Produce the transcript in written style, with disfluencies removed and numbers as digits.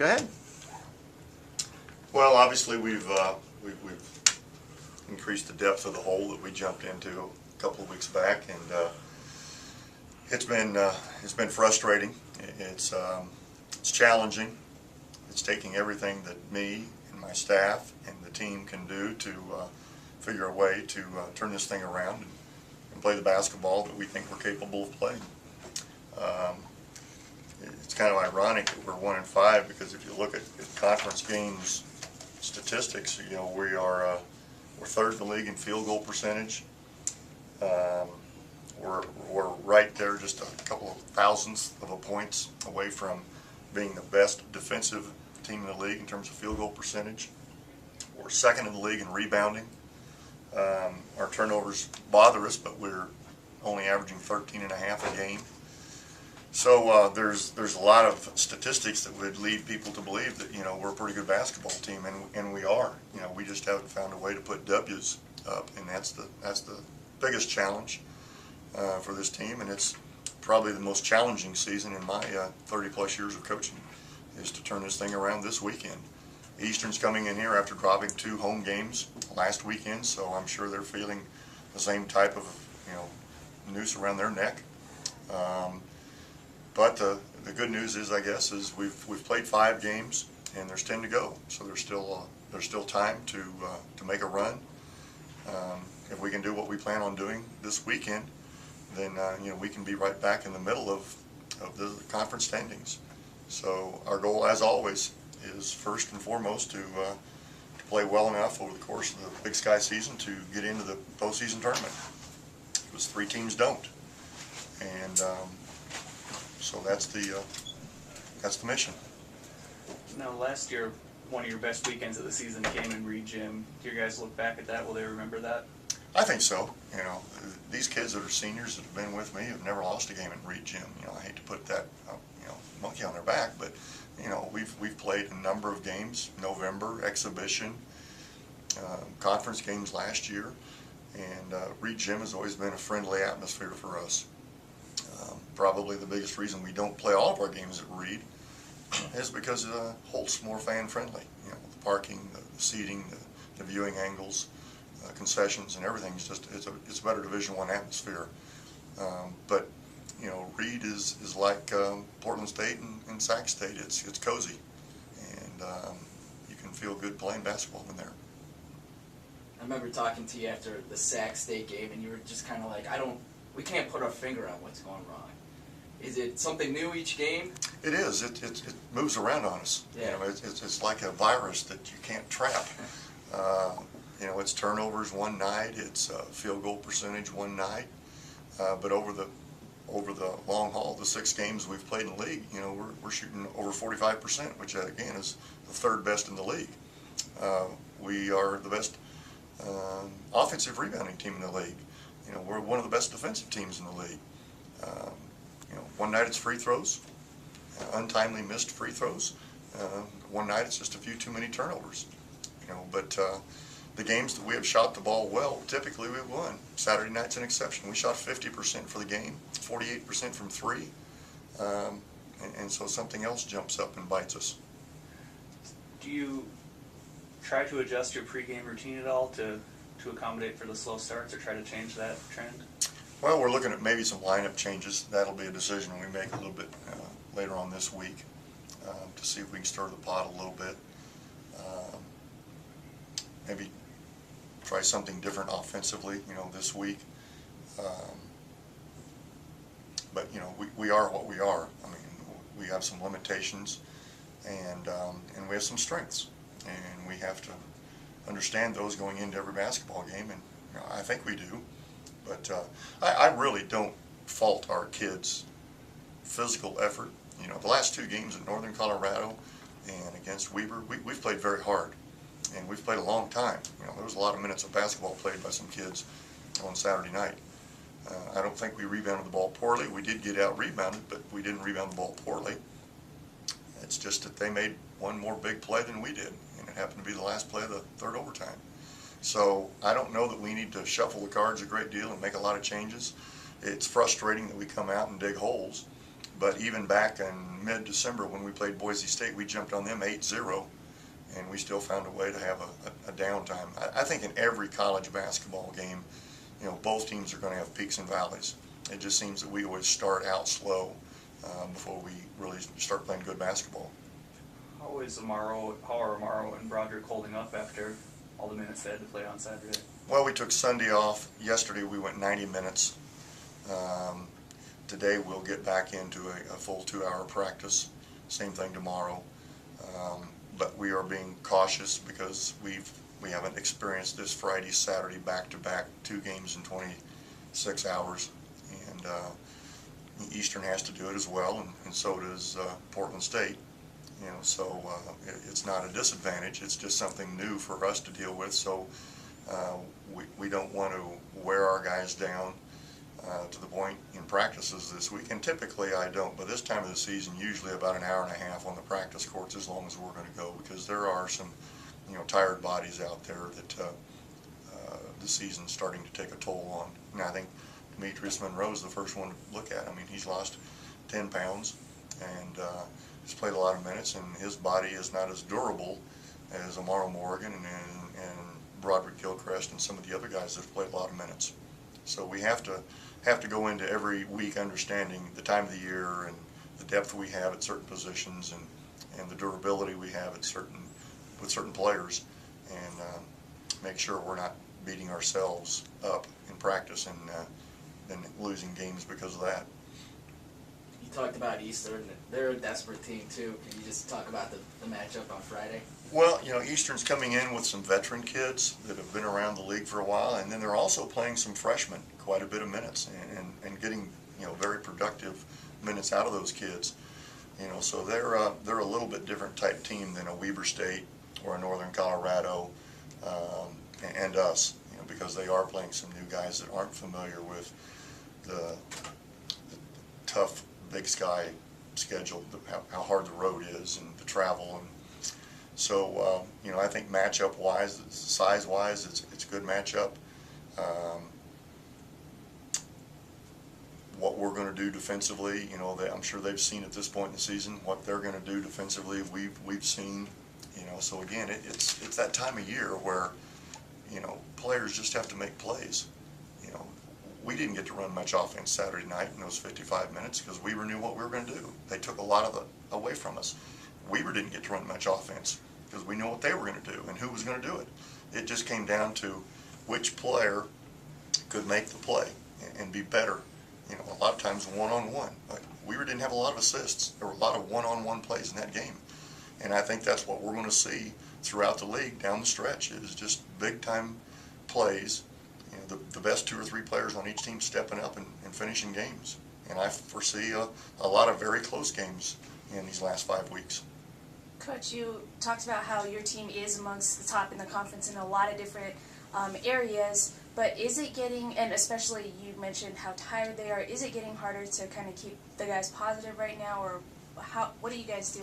Go ahead. Well, obviously we've increased the depth of the hole that we jumped into a couple of weeks back, and it's been frustrating. It's challenging. It's taking everything that me and my staff and the team can do to figure a way to turn this thing around and play the basketball that we think we're capable of playing. It's kind of ironic that we're 1-5, because if you look at conference games statistics, you know, we're third in the league in field goal percentage. We're right there, just a couple of thousandths of a points away from being the best defensive team in the league in terms of field goal percentage. We're second in the league in rebounding. Our turnovers bother us, but we're only averaging 13.5 a game. So there's a lot of statistics that would lead people to believe that, you know, we're a pretty good basketball team, and we are. You know, we just haven't found a way to put W's up, and that's the biggest challenge for this team, and it's probably the most challenging season in my 30-plus years of coaching, is to turn this thing around this weekend. Eastern's coming in here after dropping 2 home games last weekend, so I'm sure they're feeling the same type of, you know, noose around their neck. But the good news is, I guess, is we've played 5 games and there's 10 to go, so there's still time to make a run. If we can do what we plan on doing this weekend, then you know, we can be right back in the middle of the conference standings. So our goal, as always, is first and foremost to play well enough over the course of the Big Sky season to get into the postseason tournament, because 3 teams don't, and so that's the mission. Now, last year, one of your best weekends of the season came in Reed Gym. Do you guys look back at that? Will they remember that? I think so. You know, these kids that are seniors that have been with me have never lost a game in Reed Gym. You know, I hate to put that you know, monkey on their back, but you know, we've played a number of games, November, exhibition, conference games last year, and Reed Gym has always been a friendly atmosphere for us. Probably the biggest reason we don't play all of our games at Reed is because Holt's more fan friendly. You know, the parking, the seating, the viewing angles, concessions, and everything is just it's a better Division I atmosphere. But you know, Reed is like Portland State and Sac State. It's cozy, and you can feel good playing basketball in there. I remember talking to you after the Sac State game, and you were just kind of like, we can't put our finger on what's going wrong. Is it something new each game? It is. It moves around on us. Yeah. You know, it's like a virus that you can't trap. You know, it's turnovers one night, it's field goal percentage one night, but over the long haul, the 6 games we've played in the league, you know, we're shooting over 45%, which again is the 3rd best in the league. We are the best offensive rebounding team in the league. You know, we're one of the best defensive teams in the league. You know, one night it's free throws, untimely missed free throws. One night it's just a few too many turnovers. You know, but the games that we have shot the ball well, typically we've won. Saturday night's an exception. We shot 50% for the game, 48% from 3, and so something else jumps up and bites us. Do you try to adjust your pregame routine at all to accommodate for the slow starts, or try to change that trend? Well, we're looking at maybe some lineup changes. That'll be a decision we make a little bit later on this week to see if we can stir the pot a little bit. Maybe try something different offensively, you know, this week. But, you know, we are what we are. I mean, we have some limitations, and we have some strengths, and we have to understand those going into every basketball game, and you know, I think we do. But I really don't fault our kids' physical effort. You know, the last 2 games in Northern Colorado and against Weber, we've played very hard, and we've played a long time. You know, there was a lot of minutes of basketball played by some kids on Saturday night. I don't think we rebounded the ball poorly. We did get out-rebounded, but we didn't rebound the ball poorly. It's just that they made one more big play than we did, and it happened to be the last play of the 3rd overtime. So I don't know that we need to shuffle the cards a great deal and make a lot of changes. It's frustrating that we come out and dig holes, But even back in mid-December when we played Boise State, we jumped on them 8-0, and we still found a way to have a downtime. I think in every college basketball game, both teams are going to have peaks and valleys. It just seems that we always start out slow before we really start playing good basketball. How are Amaro and Broderick holding up after all the minutes they had to play on Saturday? Well, we took Sunday off. Yesterday we went 90 minutes. Today we'll get back into a full 2-hour practice. Same thing tomorrow. But we are being cautious because we haven't experienced this Friday, Saturday back-to-back 2 games in 26 hours. And Eastern has to do it as well, and so does Portland State. So it's not a disadvantage. It's just something new for us to deal with. So we don't want to wear our guys down to the point in practices this week. And typically I don't, but this time of the season, usually about an hour and a half on the practice courts as long as we're going to go, because there are some tired bodies out there that the season's starting to take a toll on. And I think Demetrius Monroe's the first one to look at. I mean, he's lost 10 pounds and he's played a lot of minutes, and his body is not as durable as Amaro Morgan and Broderick Gilchrist and some of the other guys that have played a lot of minutes. So we have to go into every week understanding the time of the year and the depth we have at certain positions and the durability we have with certain players, and make sure we're not beating ourselves up in practice and then losing games because of that. You talked about Eastern. They're a desperate team too. Can you just talk about the matchup on Friday? Well, Eastern's coming in with some veteran kids that have been around the league for a while, and then they're also playing some freshmen, quite a bit of minutes, and getting very productive minutes out of those kids. So they're a little bit different type team than a Weber State or a Northern Colorado and us, because they are playing some new guys that aren't familiar with the tough Big Sky schedule, how hard the road is and the travel. And so, I think matchup-wise, size-wise, it's a good matchup. What we're going to do defensively, I'm sure they've seen at this point in the season what they're going to do defensively. We've seen, so again, it's that time of year where, players just have to make plays. We didn't get to run much offense Saturday night in those 55 minutes because Weber knew what we were going to do. They took a lot of it away from us. Weber didn't get to run much offense because we knew what they were going to do and who was going to do it. It just came down to which player could make the play and be better. A lot of times one-on-one. Weber didn't have a lot of assists. There were a lot of one-on-one plays in that game. And I think that's what we're going to see throughout the league down the stretch, is just big-time plays. The best 2 or 3 players on each team stepping up and finishing games. And I foresee a lot of very close games in these last 5 weeks. Coach, you talked about how your team is amongst the top in the conference in a lot of different areas, but is it getting, and especially you mentioned how tired they are, is it getting harder to kind of keep the guys positive right now, or what do you guys do